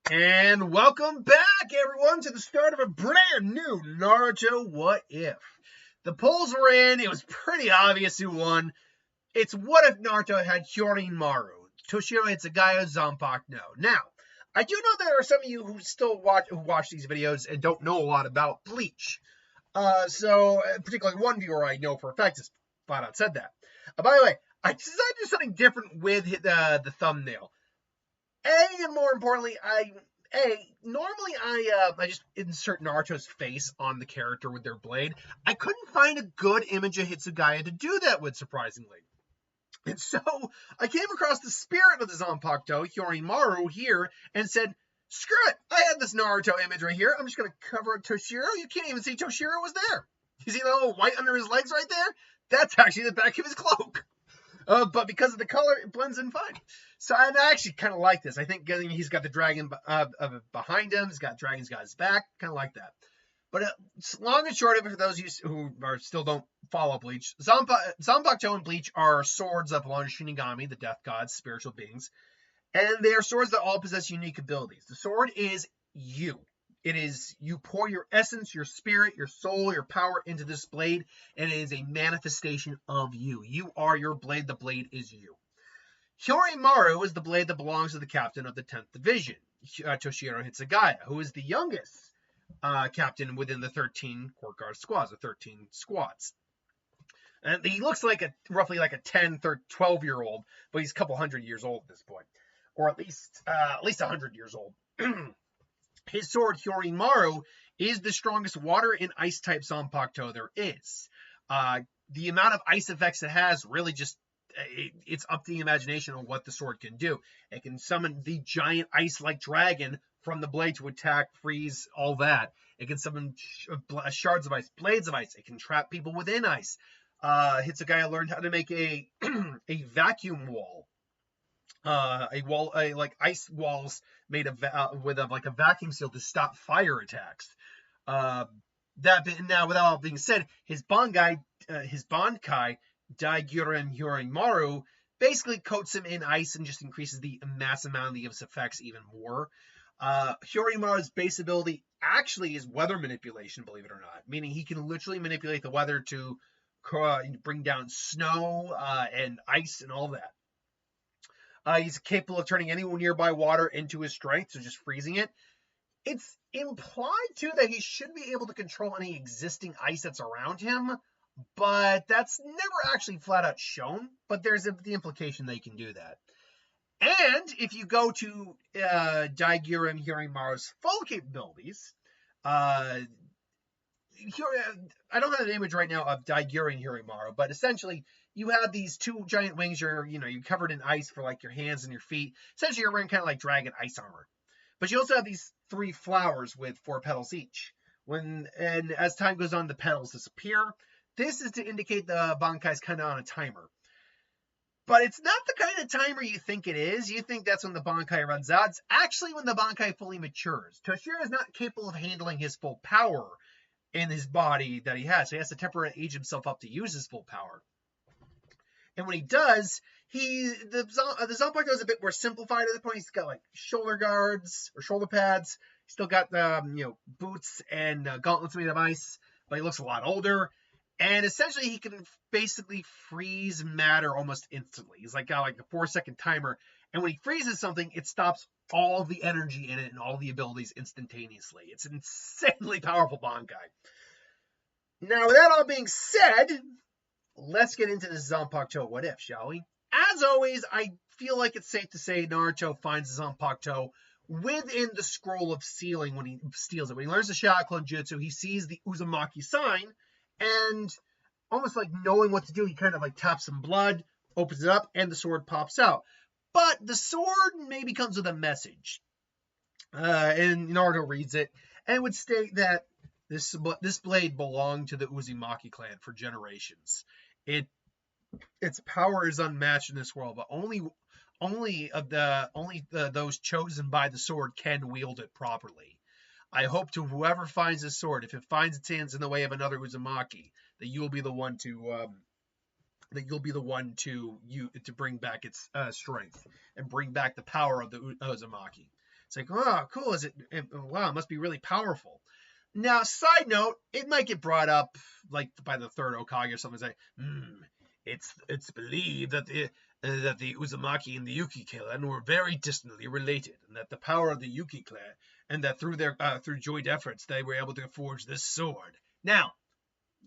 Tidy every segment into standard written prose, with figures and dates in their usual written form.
And welcome back, everyone, to the start of a brand new Naruto What If. The polls were in. It was pretty obvious who won. It's what if Naruto had Hyōrinmaru, Toshiro Hitsugaya, Zanpakuto. Now, I do know there are some of you who still watch these videos and don't know a lot about Bleach. So, particularly one viewer I know for a fact has flat out said that. By the way, I decided to do something different with the thumbnail. And more importantly, normally I just insert Naruto's face on the character with their blade. I couldn't find a good image of Hitsugaya to do that with, surprisingly. And so I came across the spirit of the Zanpakuto, Hyorinmaru, here, and said, screw it, I had this Naruto image right here. I'm just going to cover Toshiro. You can't even see Toshiro was there. You see the little white under his legs right there? That's actually the back of his cloak. But because of the color, it blends in fine. So I actually kind of like this. I think he's got the dragon behind him. He's got dragons got his back. Kind of like that. But long and short of it, for those of you who still don't follow Bleach, Zanpakuto and Bleach are swords that belong to Shinigami, the death gods, spiritual beings. And they are swords that all possess unique abilities. The sword is you. It is, you pour your essence, your spirit, your soul, your power into this blade, and it is a manifestation of you. You are your blade. The blade is you. Hyorinmaru is the blade that belongs to the captain of the 10th Division, Toshiro Hitsugaya, who is the youngest captain within the 13 court guard squads, the 13 squads. And he looks like roughly like a 10, 12-year-old, but he's a couple hundred years old at this point, or at least 100 years old. His sword, Hyorinmaru, is the strongest water and ice type Zanpakuto there is. The amount of ice effects it has really just, it's up to the imagination on what the sword can do. It can summon the giant ice-like dragon from the blade to attack, freeze, all that. It can summon shards of ice, blades of ice. It can trap people within ice. Hitsugaya learned how to make a vacuum wall. Like ice walls made with a vacuum seal to stop fire attacks. Now, with all being said, his Bankai Daiguren Hyorinmaru basically coats him in ice and just increases the mass amount of his effects even more. Hyorinmaru's base ability actually is weather manipulation, believe it or not, meaning he can literally manipulate the weather to bring down snow and ice and all that. He's capable of turning any nearby water into his strength, so just freezing it. It's implied, too, that he should be able to control any existing ice that's around him, but that's never actually flat out shown, but there's the implication they can do that. And if you go to Daiguren Hyorinmaru's full capabilities, I don't have an image right now of Daiguren Hyorinmaru, but essentially you have these two giant wings. You're covered in ice for like your hands and your feet. Essentially, you're wearing kind of like dragon ice armor. But you also have these 3 flowers with 4 petals each. And as time goes on, the petals disappear. This is to indicate the Bankai is kind of on a timer. But it's not the kind of timer you think it is. You think that's when the Bankai runs out. It's actually when the Bankai fully matures. Toshiro is not capable of handling his full power in his body that he has. So he has to temporarily age himself up to use his full power. And when he does, the Zanpakuto is a bit more simplified at the point. He's got like shoulder guards or shoulder pads. He's still got boots and gauntlets made of ice, but he looks a lot older. And essentially, he can basically freeze matter almost instantly. He's got like a 4-second timer, and when he freezes something, it stops all the energy in it and all the abilities instantaneously. It's an insanely powerful Bankai. Now, with that all being said, let's get into this Zanpakuto what if, shall we? As always, I feel like it's safe to say Naruto finds the Zanpakuto within the scroll of sealing when he steals it. When he learns the Shadow Clone Jutsu, he sees the Uzumaki sign, and almost like knowing what to do, he kind of like taps some blood, opens it up, and the sword pops out. But the sword maybe comes with a message. And Naruto reads it, and would state that this blade belonged to the Uzumaki clan for generations. Its power is unmatched in this world, but only those chosen by the sword can wield it properly. I hope to whoever finds this sword, if it finds its hands in the way of another Uzumaki, that you'll be the one to bring back its strength and bring back the power of the Uzumaki. It's like, oh, cool. Wow, it must be really powerful. Now, side note, it might get brought up like by the third Hokage or something. It's like, it's believed that the Uzumaki and the Yuki clan were very distantly related, and that the power of the Yuki clan, and that through joint efforts they were able to forge this sword. Now,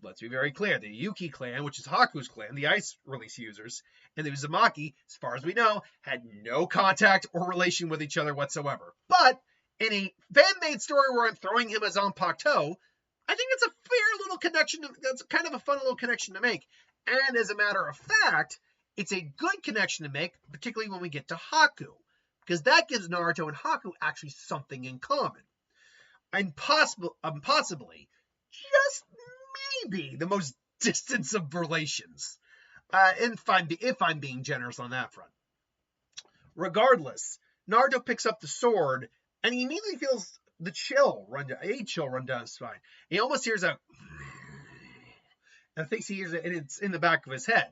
let's be very clear: the Yuki clan, which is Haku's clan, the ice release users, and the Uzumaki, as far as we know, had no contact or relation with each other whatsoever. But in a fan-made story where I'm throwing him as Zanpakuto, I think it's a fair little connection. That's kind of a fun little connection to make. And as a matter of fact, it's a good connection to make, particularly when we get to Haku, because that gives Naruto and Haku actually something in common. And possibly, just maybe, the most distant of relations. If I'm being generous on that front. Regardless, Naruto picks up the sword, and he immediately feels the chill run down his spine. He almost hears a, and thinks he hears it, and it's in the back of his head.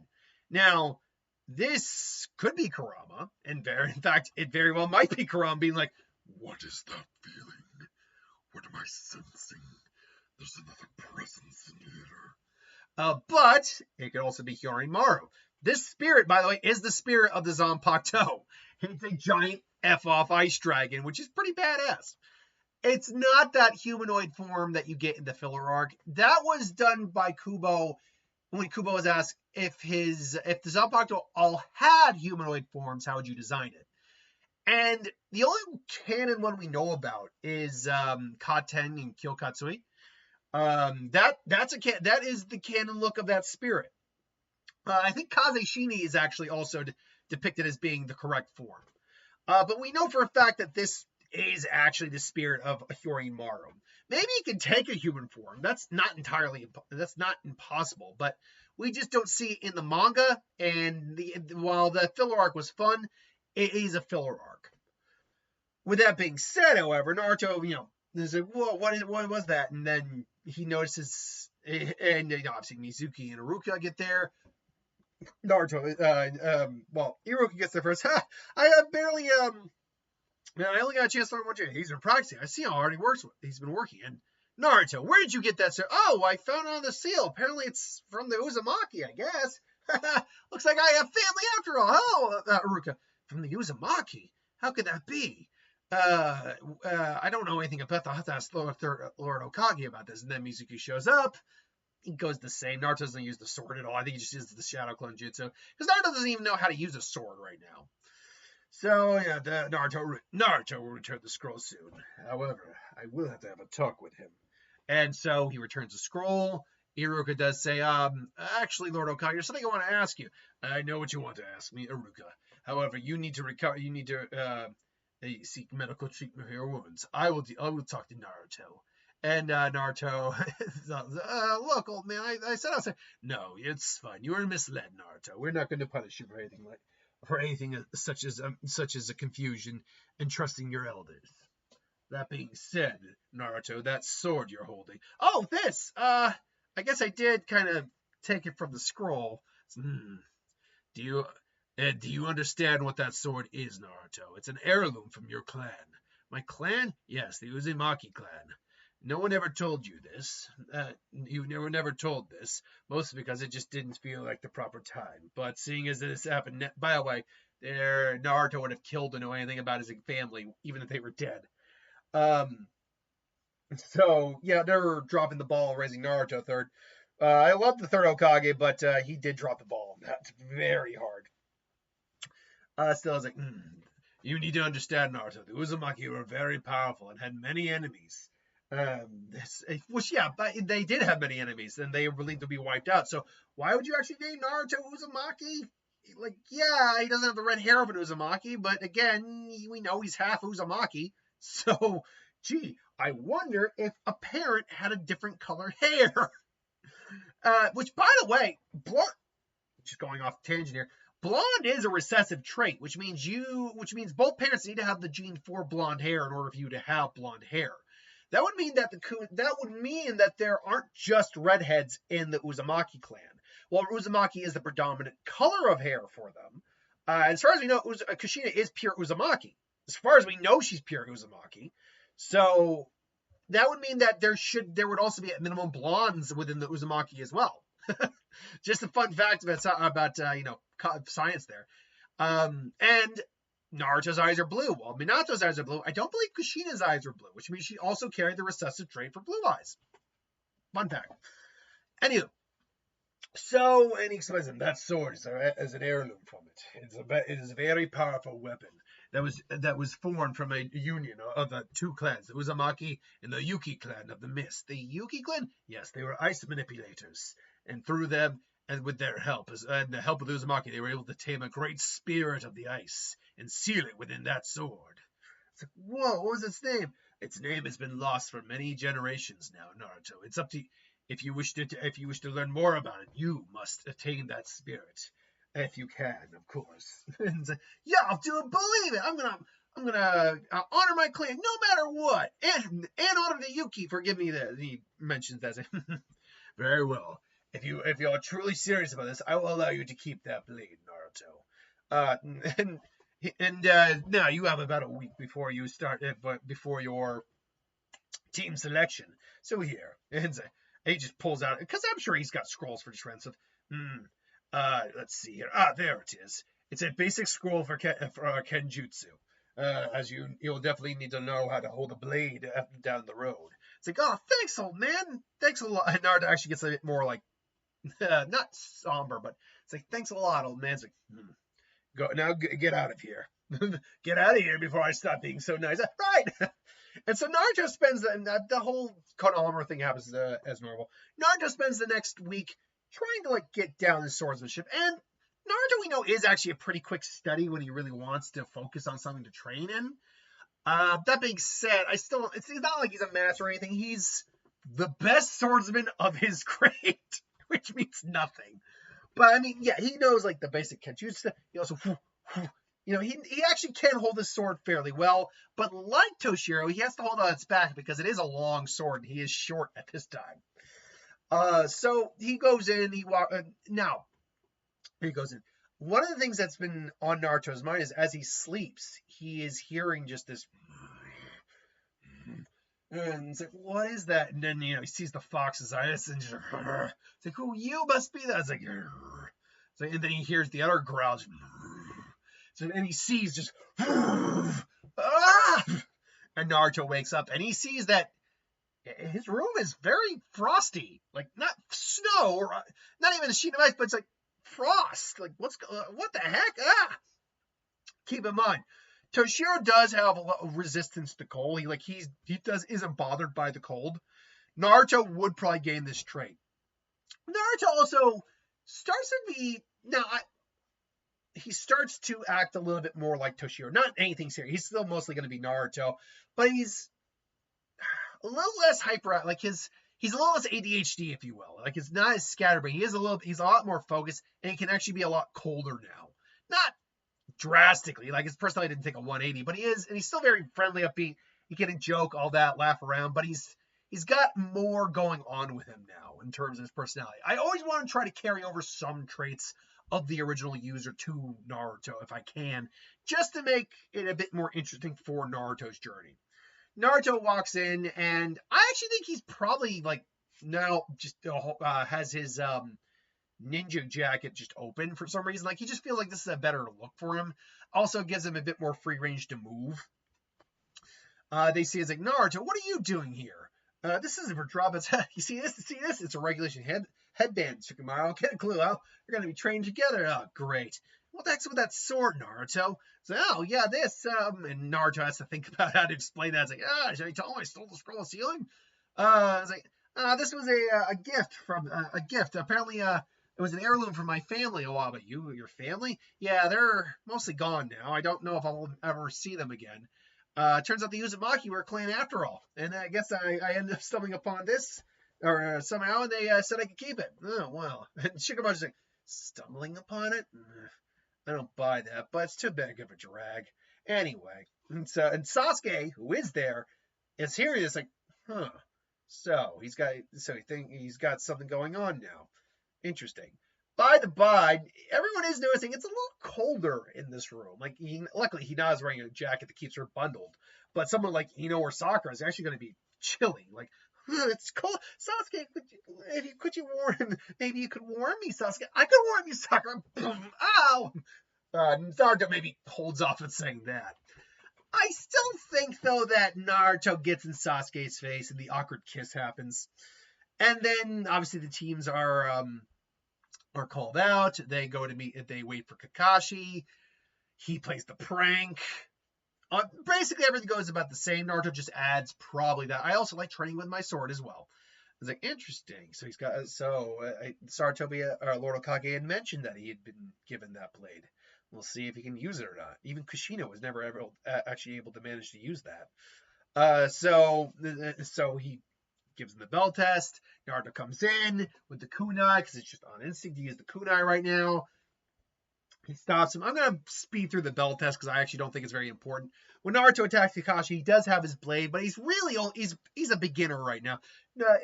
Now, this could be Kurama, and in fact, it very well might be Kurama being like, what is that feeling? What am I sensing? There's another presence in here. But it could also be Hyorinmaru. This spirit, by the way, is the spirit of the Zanpakuto. It's a giant F-off ice dragon, which is pretty badass. It's not that humanoid form that you get in the filler arc. That was done by Kubo when Kubo was asked if the Zanpakuto all had humanoid forms, how would you design it? And the only canon one we know about is Katen and Kyokatsui. That is the canon look of that spirit. I think Kazeshini is actually also depicted as being the correct form. But we know for a fact that this is actually the spirit of Hyorinmaru. Maybe he can take a human form. That's not impossible, but we just don't see it in the manga. And while the filler arc was fun, it is a filler arc. With that being said, however, Naruto, is like, whoa, what was that? And then he notices, and obviously Mizuki and Iruka get there. Naruto, Iruka gets there first. I only got a chance to learn one day. He's been practicing. I see how hard he's been working. And Naruto, where did you get that, sir? Oh, I found it on the seal. Apparently it's from the Uzumaki, I guess. Looks like I have family after all. Oh, Iruka, from the Uzumaki? How could that be? I don't know anything about that. I'll have to ask Lord Hokage about this. And then Mizuki shows up. He goes the same. Naruto doesn't use the sword at all. I think he just uses the Shadow Clone Jutsu. Because Naruto doesn't even know how to use a sword right now. So, yeah, Naruto will return the scroll soon. However, I will have to have a talk with him. And so he returns the scroll. Iruka does say, actually, Lord Hokage, there's something I want to ask you. I know what you want to ask me, Iruka. However, you need to recover. You need to seek medical treatment for your wounds. I will talk to Naruto. And Naruto, look, old man, I said I'll say, no, it's fine. You were misled, Naruto. We're not going to punish you for anything such as a confusion and trusting your elders. That being said, Naruto, that sword you're holding. Oh, this. I guess I did kind of take it from the scroll. Do you understand what that sword is, Naruto? It's an heirloom from your clan. My clan? Yes, the Uzumaki clan. No one ever told you this. You never told this, mostly because it just didn't feel like the proper time. But seeing as this happened, by the way, Naruto would have killed to know anything about his family, even if they were dead. So, yeah, they're dropping the ball, raising Naruto third. I love the third Hokage, but he did drop the ball. That's very hard. Still, I was like, you need to understand, Naruto. The Uzumaki were very powerful and had many enemies. They did have many enemies, and they were believed to be wiped out. So why would you actually name Naruto Uzumaki? Like, yeah, he doesn't have the red hair of an Uzumaki, but again, we know he's half Uzumaki. So, gee, I wonder if a parent had a different color hair. Which, by the way, just going off tangent here, blonde is a recessive trait, which means both parents need to have the gene for blonde hair in order for you to have blonde hair. That would mean that there aren't just redheads in the Uzumaki clan. While Uzumaki is the predominant color of hair for them, as far as we know, Kushina is pure Uzumaki. As far as we know, she's pure Uzumaki. So that would mean that there would also be at minimum blondes within the Uzumaki as well. Just a fun fact about science there. And Naruto's eyes are blue, while Minato's eyes are blue. I don't believe Kushina's eyes are blue, which means she also carried the recessive trait for blue eyes. Fun fact. Anywho, so, and he explains them, that sword is an heirloom from it. It is a very powerful weapon that was formed from a union of the two clans, the Uzumaki and the Yuki clan of the Mist. The Yuki clan, yes, they were ice manipulators, and through them, and with their help, and the help of the Uzumaki, they were able to tame a great spirit of the ice and seal it within that sword. It's like, whoa, what was its name? Its name has been lost for many generations now, Naruto. It's up to you. If you wish to learn more about it, you must attain that spirit. If you can, of course. Yeah, I'll do it. Believe it. I'm gonna honor my clan no matter what, and honor the Yuki. Forgive me that he mentions that. Very well. If you are truly serious about this, I will allow you to keep that blade, Naruto. Now you have about a week before you start, before your team selection. So here, and he just pulls out, because I'm sure he's got scrolls for defensive. Let's see here. There it is. It's a basic scroll for Kenjutsu. As you'll definitely need to know how to hold a blade down the road. It's like, oh, thanks, old man. Thanks a lot. And Naruto actually gets a bit more like, not somber, but it's like, thanks a lot, old man. It's like, go now, get out of here. Get out of here before I stop being so nice. Right. And so Naruto spends the whole Konohamaru thing happens as normal. Naruto spends the next week trying to get down his swordsmanship, and Naruto, we know, is actually a pretty quick study when he really wants to focus on something to train in. That being said, it's not like he's a master or anything. He's the best swordsman of his grade, which means nothing. But I mean, yeah, he knows the basic kenjutsu. He also, he actually can hold his sword fairly well. But like Toshiro, he has to hold on its back because it is a long sword, and he is short at this time. So he goes in. Now he goes in. One of the things that's been on Naruto's mind is as he sleeps, he is hearing just this. And it's like, what is that? And then, he sees the fox's eyes and just, it's like, oh, you must be that. It's like, and then he hears the other growls. So, and he sees just, and Naruto wakes up and he sees that his room is very frosty, not snow or not even a sheet of ice, but it's like frost. What the heck? Keep in mind, Toshiro does have a lot of resistance to cold. He isn't bothered by the cold. Naruto would probably gain this trait. Naruto also starts to be he starts to act a little bit more like Toshiro. Not anything serious. He's still mostly going to be Naruto, but he's a little less hyper. He's a little less ADHD, if you will. It's not as scatterbrained. He's a lot more focused, and he can actually be a lot colder now. Not drastically, his personality didn't take a 180, but he is, and he's still very friendly, upbeat. He can joke, all that, laugh around, but he's got more going on with him now in terms of his personality. I always want to try to carry over some traits of the original user to Naruto if I can, just to make it a bit more interesting for Naruto's journey. Naruto walks in, and I actually think he's probably now just has his ninja jacket just open for some reason. He just feels like this is a better look for him. Also gives him a bit more free range to move. They see it's like, Naruto, what are you doing here? This isn't for drop. You see this? It's a regulation headband, Shikamaru. Get a clue. You're going to be trained together. Oh, great. What the heck's with that sword, Naruto? So, oh, yeah, this, and Naruto has to think about how to explain that. It's like, should I tell him I stole the scroll of sealing? It's like, this was a gift from, a gift. Apparently, it was an heirloom from my family. Oh, wow, but your family? Yeah, they're mostly gone now. I don't know if I'll ever see them again. Turns out the Uzumaki were a clan after all. And I guess I ended up stumbling upon this, or somehow, and they said I could keep it. Oh, well. And Shikamaru's like, stumbling upon it? I don't buy that, but it's too big of a drag. Anyway, and Sasuke, who is there, is hearing this So he's got something going on now. Interesting. By the by, everyone is noticing it's a little colder in this room. Like, luckily, Hinata is wearing a jacket that keeps her bundled. But someone like Ino or Sakura is actually going to be chilly. Like, it's cold. Sasuke, could you warm? Maybe you could warm me, Sasuke. I could warm you, Sakura. Ow! Naruto maybe holds off at saying that. I still think, though, that Naruto gets in Sasuke's face and the awkward kiss happens. And then, obviously, the teams are called out. They go to meet. They wait for Kakashi. He plays the prank. Basically, everything goes about the same. Naruto just adds probably that. I also like training with my sword as well. It's like, interesting. So he's got. Sarutobi, Lord Okage had mentioned that he had been given that blade. We'll see if he can use it or not. Even Kushina was never ever actually able to manage to use that. So he gives him the bell test. Naruto comes in with the kunai because it's just on instinct to use the kunai right now. He stops him. I'm going to speed through the bell test because I actually don't think it's very important. When Naruto attacks Kakashi, he does have his blade, but he's a beginner right now.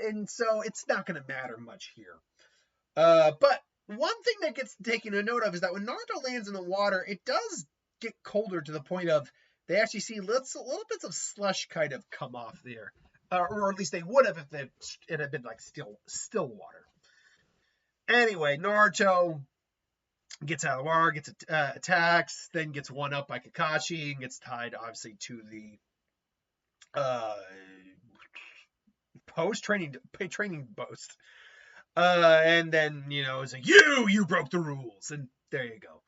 And so it's not going to matter much here. But one thing that gets taken a note of is that when Naruto lands in the water, it does get colder to the point of they actually see little bits of slush kind of come off there. Or at least they would have if it had been like still water. Anyway, Naruto gets out of the water, gets attacks, then gets one up by Kakashi and gets tied obviously to the training post. And then, it's like, you broke the rules. And there you go.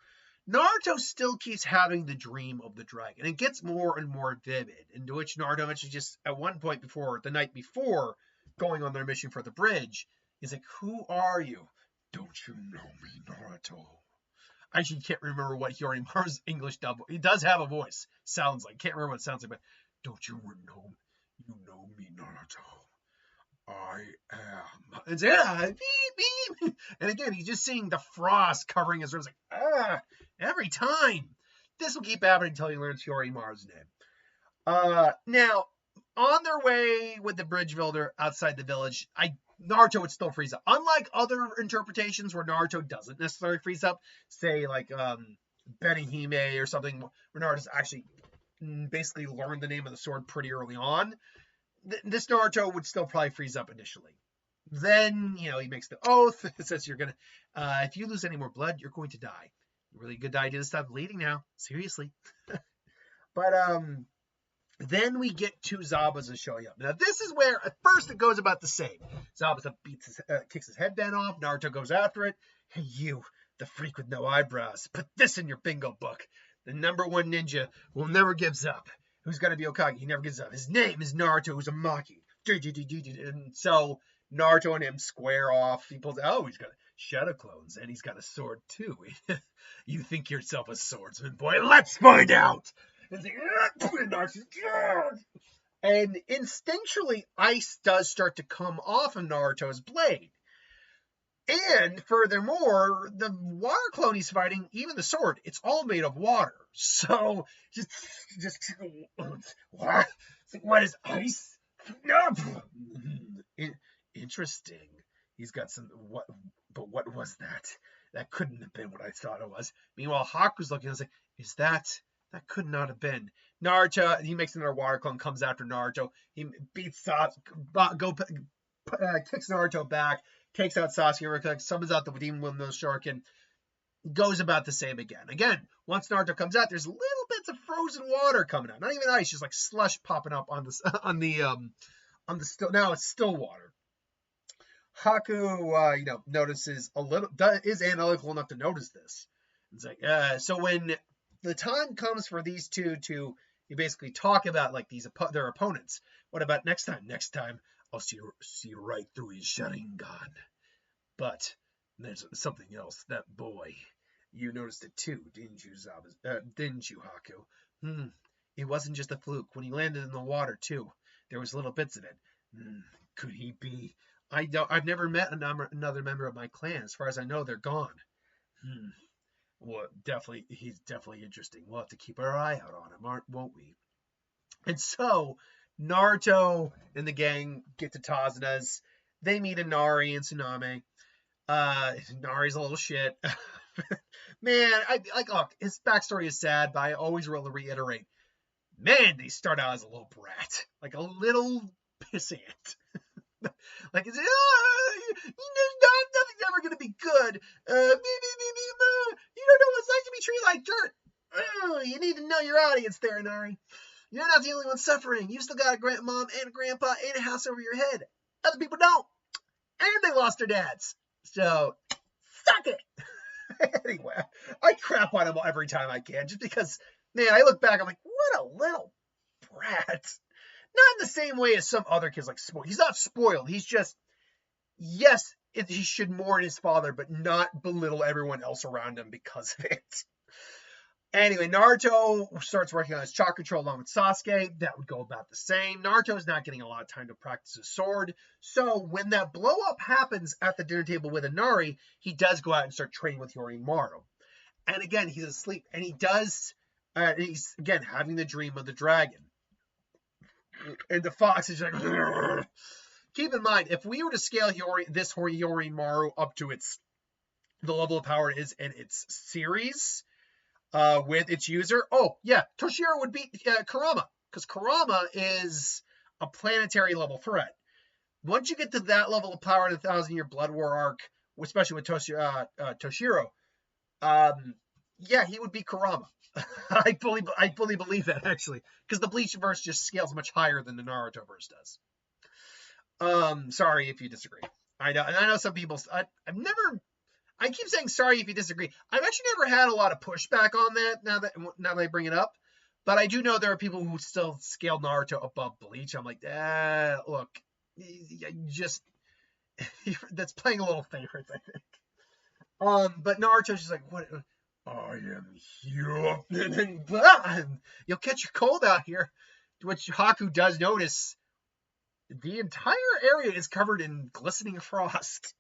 Naruto still keeps having the dream of the dragon. It gets more and more vivid, into which Naruto actually just, at one point the night before, going on their mission for the bridge, is like, who are you? Don't you know me, Naruto? I actually can't remember what Hyorinmaru's English dub. He does have a voice. Sounds like. Can't remember what it sounds like, but don't you know me, Naruto? I am. And beep, beep. And again, he's just seeing the frost covering his ribs. Like, every time. This will keep happening until he learns Hyorinmaru's name. Now, on their way with the bridge builder outside the village, Naruto would still freeze up. Unlike other interpretations where Naruto doesn't necessarily freeze up, say like Benihime or something, where Naruto's actually basically learned the name of the sword pretty early on, this Naruto would still probably freeze up initially. Then, he makes the oath. It says you're going to, if you lose any more blood, you're going to die. Really good idea to stop bleeding now. Seriously. But, then we get to Zabuza showing up. Now, this is where, at first, it goes about the same. Zabuza kicks his headband off. Naruto goes after it. Hey, you, the freak with no eyebrows. Put this in your bingo book. The #1 ninja who never gives up. Who's going to be Okage? He never gives up. His name is Naruto Uzumaki. And so, Naruto and him square off. He pulls, he's got shadow clones, and he's got a sword, too. You think yourself a swordsman, boy? Let's find out! And instinctually, ice does start to come off of Naruto's blade. And furthermore, the water clone he's fighting, even the sword, it's all made of water. So, just what is ice? Interesting. He's got but what was that? That couldn't have been what I thought it was. Meanwhile, Haku's looking and is that could not have been. Naruto, he makes another water clone, comes after Naruto. He beats kicks Naruto back, takes out Sasuke, summons out the Demon Windmill Shuriken, goes about the same again. Again, once Naruto comes out, there's little bits of frozen water coming out. Not even ice, just like slush popping up on the still. Now it's still water. Haku, notices is analytical enough to notice this. It's like, so when the time comes for these two to basically talk about like their opponents, what about next time? Next time, I'll see right through his Sharingan. But there's something else. That boy, you noticed it too, didn't you, didn't you, Haku? It wasn't just a fluke. When he landed in the water too, there was little bits of it. Could he be? I've never met another member of my clan. As far as I know, they're gone. Well, he's definitely interesting. We'll have to keep our eye out on him, won't we? And so, Naruto and the gang get to Tasuna's. They meet Inari and Tsunade. Nari's a little shit. Man, look, his backstory is sad, but I always will reiterate, man, they start out as a little brat, like a little pissant. Like, it's, nothing's ever gonna be good. You don't know what it's like to be treated like dirt. You need to know your audience there, Nari. You're not the only one suffering. You still got a grandmom and a grandpa and a house over your head. Other people don't. And they lost their dads. So, suck it. Anyway, I crap on him every time I can, just because, man, I look back, I'm like, what a little brat. Not in the same way as some other kids, like, he's not spoiled. He's just, yes, he should mourn his father, but not belittle everyone else around him because of it. Anyway, Naruto starts working on his chakra control along with Sasuke. That would go about the same. Naruto's not getting a lot of time to practice his sword. So when that blow up happens at the dinner table with Inari, he does go out and start training with Hyorinmaru. And again, he's asleep. And he's, again, having the dream of the dragon. And the fox is like, grr. Keep in mind, if we were to scale this Hyorinmaru up to the level of power it is in its series, with its user, Toshiro would beat Kurama, because Kurama is a planetary level threat. Once you get to that level of power in the 1,000-year Blood War arc, especially with Toshiro, he would beat Kurama. I fully believe that, actually, because the Bleach verse just scales much higher than the Naruto verse does. Sorry if you disagree. I know some people. I keep saying sorry if you disagree. I've actually never had a lot of pushback on that now that I bring it up. But I do know there are people who still scale Naruto above Bleach. I'm like, look, that's playing a little favorites, I think. But Naruto's just like, what? I am here. You'll catch your cold out here. Which Haku does notice. The entire area is covered in glistening frost.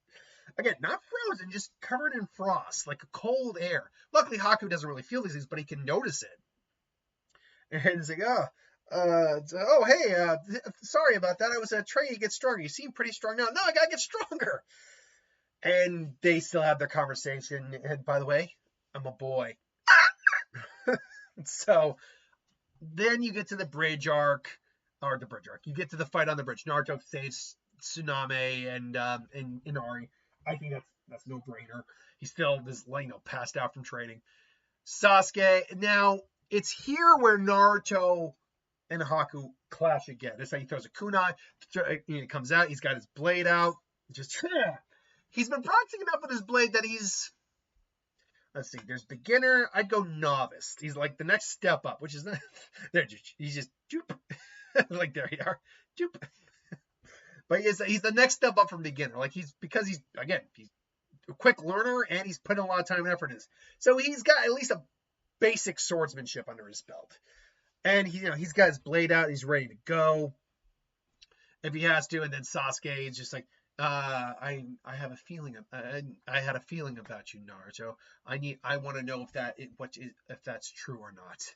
Again, not frozen, just covered in frost, like a cold air. Luckily, Haku doesn't really feel these things, but he can notice it. And he's like, sorry about that. I was trying to get stronger. You seem pretty strong now. No, I gotta get stronger. And they still have their conversation. And by the way, I'm a boy. So then you get to the bridge arc, You get to the fight on the bridge. Naruto saves Tsunade and Inari. I think that's no brainer. He's still passed out from training. Sasuke. Now it's here where Naruto and Haku clash again. This time he throws a kunai. He comes out. He's got his blade out. He's been practicing enough with his blade that he's. Let's see. There's beginner. I'd go novice. He's like the next step up, which is not. He's just like there you are. But he's the next step up from beginner. Like he's a quick learner and he's putting a lot of time and effort in this. So he's got at least a basic swordsmanship under his belt. And he's got his blade out, he's ready to go if he has to. And then Sasuke is just like, I have a feeling. I had a feeling about you, Naruto. I want to know if that's true or not.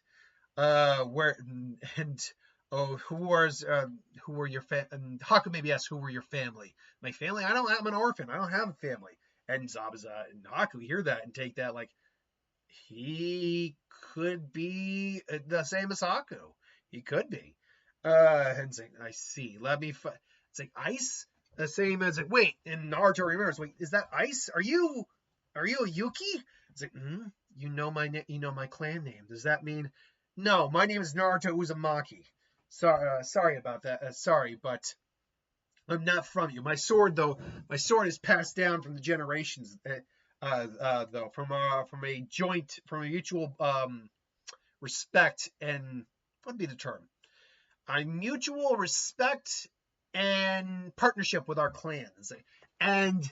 Who were your and Haku maybe asks, who were your family? My family? I'm an orphan. I don't have a family. And Zabuza and Haku hear that and take that like he could be the same as Haku. He could be. And it's like, I see. Let me. It's like ice. The same as like, wait. And Naruto remembers. Wait, is that ice? Are you a Yuki? It's like, you know my clan name. Does that mean? No, my name is Naruto Uzumaki. Sorry about that. Sorry, but I'm not from you. My sword is passed down from the generations. Though from a mutual respect and what would be the term? A mutual respect and partnership with our clans. And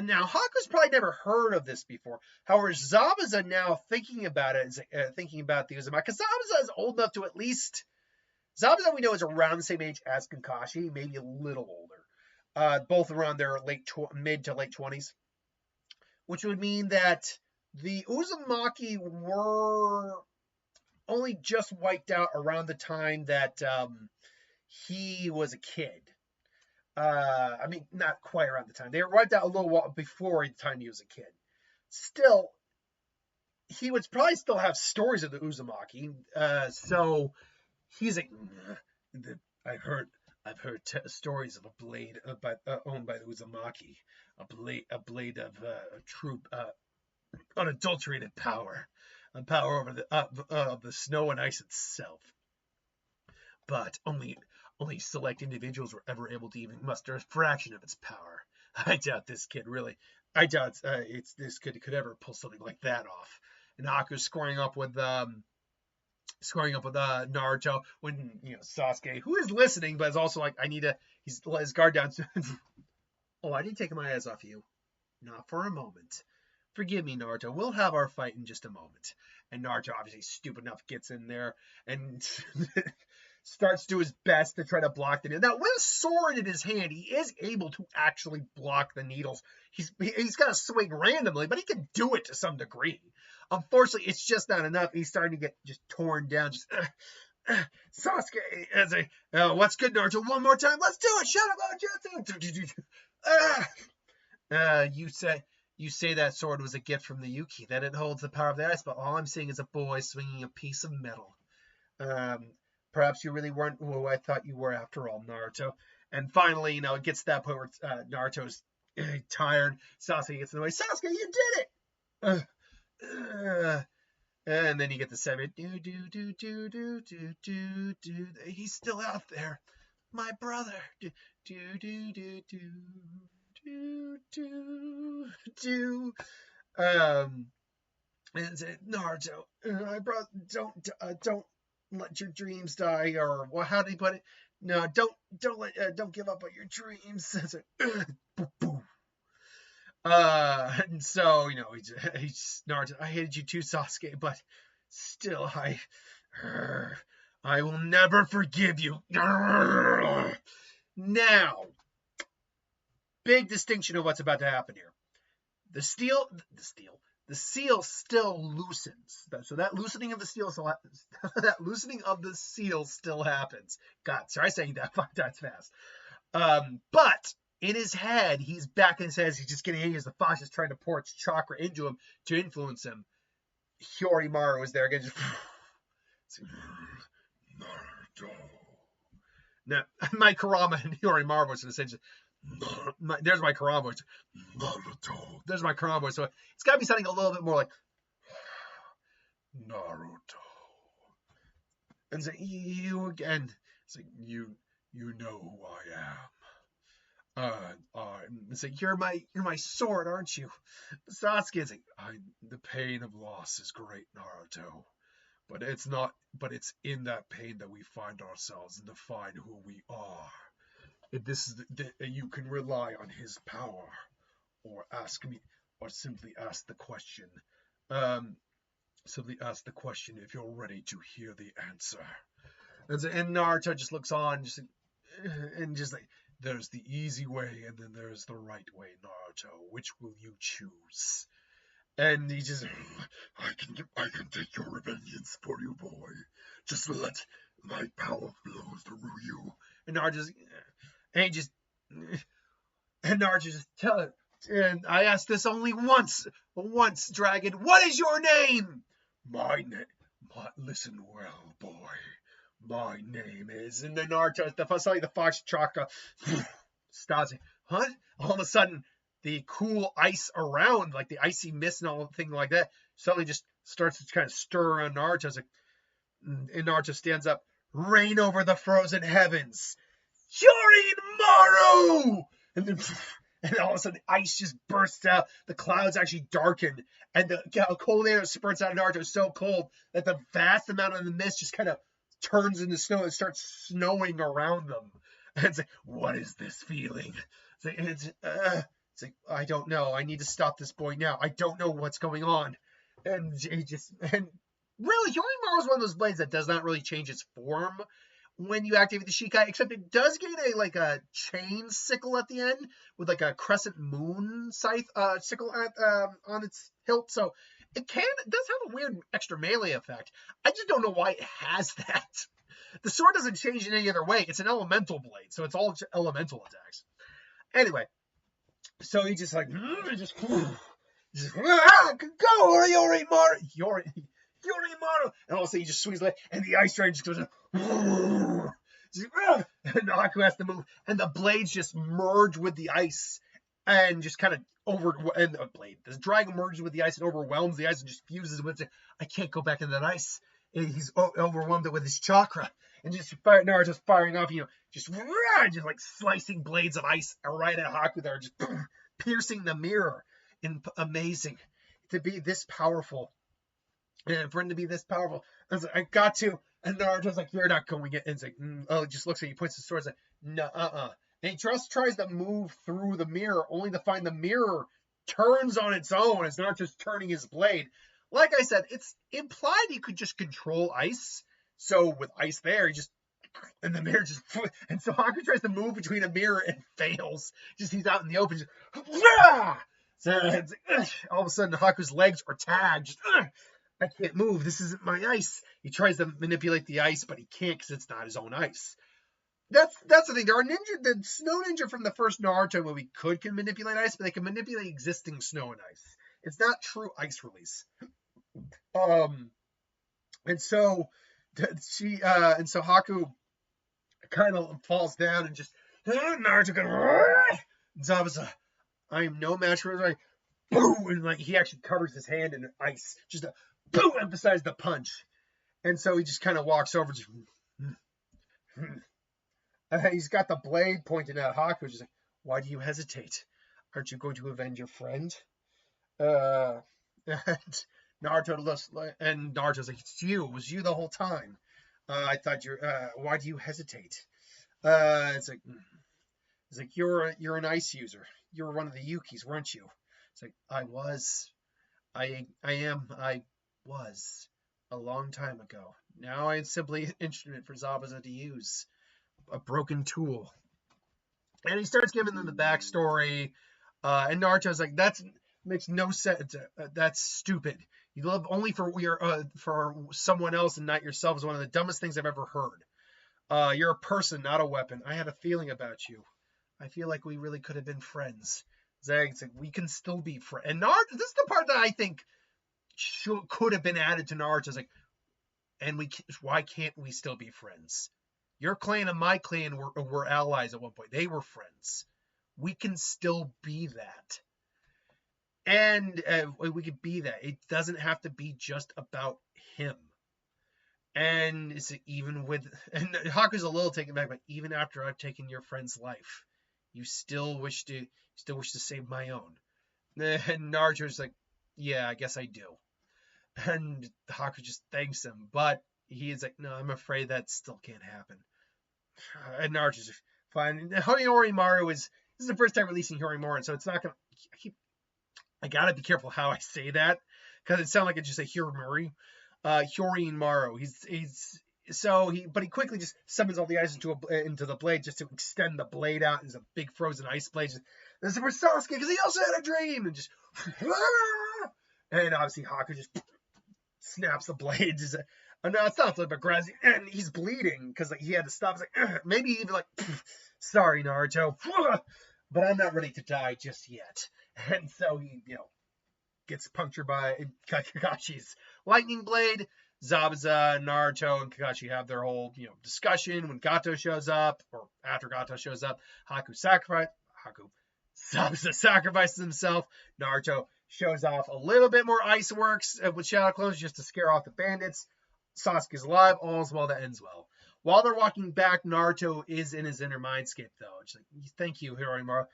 now Haku's probably never heard of this before. However, Zabuza now thinking about it, thinking about the Uzumaki, because Zabuza is old enough to at least. Zabuza we know is around the same age as Kakashi, maybe a little older. Both around their mid to late 20s, which would mean that the Uzumaki were only just wiped out around the time that he was a kid. I mean, not quite around the time. They were wiped out a little while before the time he was a kid. Still, he would probably still have stories of the Uzumaki. So he's like, I heard, I've heard stories of a blade owned by the Uzumaki, a blade of true, unadulterated power, a power over the snow and ice itself. But only select individuals were ever able to even muster a fraction of its power. I doubt this kid really. I doubt this kid could ever pull something like that off. And Haku's scoring up with Naruto when Sasuke, who is listening, but is also like, he's let his guard down. Oh, I didn't take my eyes off you, not for a moment. Forgive me, Naruto. We'll have our fight in just a moment. And Naruto, obviously stupid enough, gets in there and starts to do his best to try to block the needle. Now, with a sword in his hand, he is able to actually block the needles. He's got to swing randomly, but he can do it to some degree. Unfortunately, it's just not enough. He's starting to get just torn down. Just Sasuke, as what's good, Naruto? One more time. Let's do it. Shut up, Jutsu. You say that sword was a gift from the Yuki, that it holds the power of the ice, but all I'm seeing is a boy swinging a piece of metal. Perhaps you really weren't who I thought you were after all, Naruto. And finally, it gets to that point where Naruto's tired. Sasuke gets in the way. Sasuke, you did it! And then you get the 7. He's still out there. My brother. And Naruto, my brother, don't let your dreams die, or well, how did he put it? No, don't give up on your dreams. And so he's Naruto. I hated you too, Sasuke, but still, I will never forgive you. Now, big distinction of what's about to happen here. The seal still loosens. So that loosening of the seal still happens. God, sorry saying that 5 times fast. But in his head, he's back in his head. He's just getting angry as the fox is trying to pour its chakra into him to influence him. Hyorinmaru was there again. Just, Naruto. Now, my Kurama and Hyorinmaru was going to say, there's my Kurama voice. Naruto. There's my Kurama voice. So it's got to be something a little bit more like Naruto. And say, you again. It's like, you know who I am. It's like, you're my sword, aren't you? Sasuke's like, the pain of loss is great, Naruto. But it's in that pain that we find ourselves and define who we are. You can rely on his power, or simply ask the question. Simply ask the question if you're ready to hear the answer. And Naruto just looks on, just like, there's the easy way, and then there's the right way, Naruto. Which will you choose? And he just, I can take your vengeance for you, boy. Just let my power flow through you. And Naruto just tell it. And I asked this only once, Dragon. What is your name? Listen well, boy. My name is. And then Naruto, the fox chakra stops. Huh? All of a sudden, the cool ice around, like the icy mist and all thing like that, suddenly just starts to kind of stir around Naruto. And Naruto stands up. Reign over the frozen heavens. Hyorinmaru! And all of a sudden, the ice just bursts out. The clouds actually darken. And the cold air that spurts out of Naruto is so cold that the vast amount of the mist just kind of turns into snow and starts snowing around them. And it's like, what is this feeling? It's like, I don't know. I need to stop this boy now. I don't know what's going on. And really, Hyorinmaru is one of those blades that does not really change its form when you activate the Shikai, except it does gain a chain sickle at the end with like a crescent moon scythe sickle on its hilt. So it does have a weird extra melee effect. I just don't know why it has that. The sword doesn't change in any other way. It's an elemental blade, so it's all elemental attacks. Anyway, so he just like, just go, Hyōrinmaru, Hyorinmaru, and all of a sudden he just swings leg, and the ice dragon just goes, and Haku has to move, and the blades just merge with the ice, and just kind of the dragon merges with the ice and overwhelms the ice and just fuses with it. I can't go back into that ice. He's overwhelmed it with his chakra, and just Naruto's firing off, just like slicing blades of ice right at Haku there, just piercing the mirror. Amazing to be this powerful, and for him to be this powerful. I was like, I got to, and Naruto's like, you're not going in. And it's like, he just looks at you, points the sword, like, no, and he just tries to move through the mirror, only to find the mirror turns on its own. It's not just turning his blade. Like I said, it's implied he could just control ice. So with ice there, and the mirror just, and so Haku tries to move between a mirror and fails. He's out in the open, so it's like, all of a sudden Haku's legs are tagged. I can't move. This isn't my ice. He tries to manipulate the ice, but he can't because it's not his own ice. That's the thing. There are the snow ninja from the first Naruto movie can manipulate ice, but they can manipulate existing snow and ice. It's not true ice release. And so Haku kind of falls down and just Naruto goes, Zabuza, I am no match for him. Boom, and like he actually covers his hand in ice, just to boom emphasize the punch. And so he just kind of walks over, just he's got the blade pointed at Haku, just like, why do you hesitate? Aren't you going to avenge your friend? And Naruto's like, it's you. It was you the whole time. I thought why do you hesitate? It's like you're an ice user. You were one of the Yukis, weren't you? It's like, I was a long time ago. Now I am simply an instrument for Zabuza to use. A broken tool. And he starts giving them the backstory. And Naruto's like, that makes no sense. That's stupid. You love only for someone else and not yourself is one of the dumbest things I've ever heard. You're a person, not a weapon. I had a feeling about you. I feel like we really could have been friends. It's like, we can still be friends. And Naruto, this is the part that I think could have been added to Naruto's like, why can't we still be friends? Your clan and my clan were allies at one point. They were friends. We can still be that. And we could be that. It doesn't have to be just about him. And it's even with, and Haku's a little taken back, but even after I've taken your friend's life, you still wish to save my own. And Naruto's like, yeah, I guess I do. And Haku just thanks him, but he is like, no, I'm afraid that still can't happen. And Naruto's fine. Hyorinmaru this is the first time releasing Hyorinmaru, so it's not gonna. I gotta be careful how I say that because it sounds like it's just a Hyorinmaru. Hyorinmaru. But he quickly just summons all the ice into the blade just to extend the blade out. There's a big frozen ice blade. This is for Sasuke because he also had a dream, and just and obviously Haku just snaps the blade. No, it's not flip aggressive, and he's bleeding because he had to stop. It's like, maybe even like, sorry, Naruto, but I'm not ready to die just yet. And so he, gets punctured by Kakashi's lightning blade. Zabuza, Naruto, and Kakashi have their whole, discussion when Gato shows up, or after Gato shows up. Zabuza sacrifices himself. Naruto shows off a little bit more ice works with Shadow Clones just to scare off the bandits. Sasuke's alive, all's well that ends well. While they're walking back, Naruto is in his inner mindscape, though. It's like, thank you, Hyorinmaru.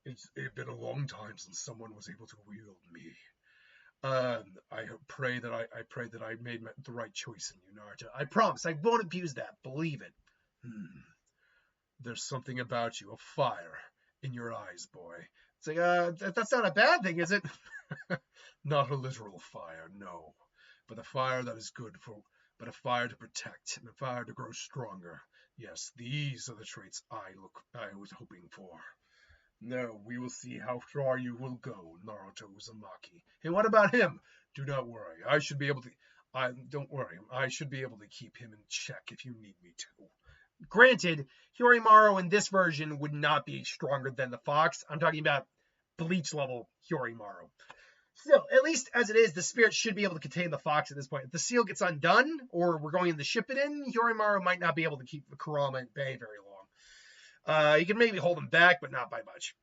It's been a long time since someone was able to wield me. I pray that I made the right choice in you, Naruto. I promise, I won't abuse that. Believe it. There's something about you, a fire in your eyes, boy. It's like, that's not a bad thing, is it? Not a literal fire, no. But a fire that is good but a fire to protect and a fire to grow stronger. Yes, these are the traits I was hoping for. Now, we will see how far you will go, Naruto Uzumaki. Hey, what about him? Do not worry. I should be able to. Don't worry. I should be able to keep him in check if you need me to. Granted, Hyorinmaru in this version would not be stronger than the fox. I'm talking about Bleach level Hyorinmaru. Still, at least as it is, the spirit should be able to contain the fox at this point. If the seal gets undone, or we're going to ship it in, Hyorinmaru might not be able to keep the Kurama at bay very long. You can maybe hold him back, but not by much.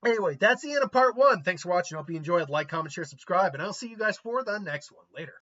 Anyway, that's the end of part 1. Thanks for watching. Hope you enjoyed. Like, comment, share, subscribe, and I'll see you guys for the next one. Later.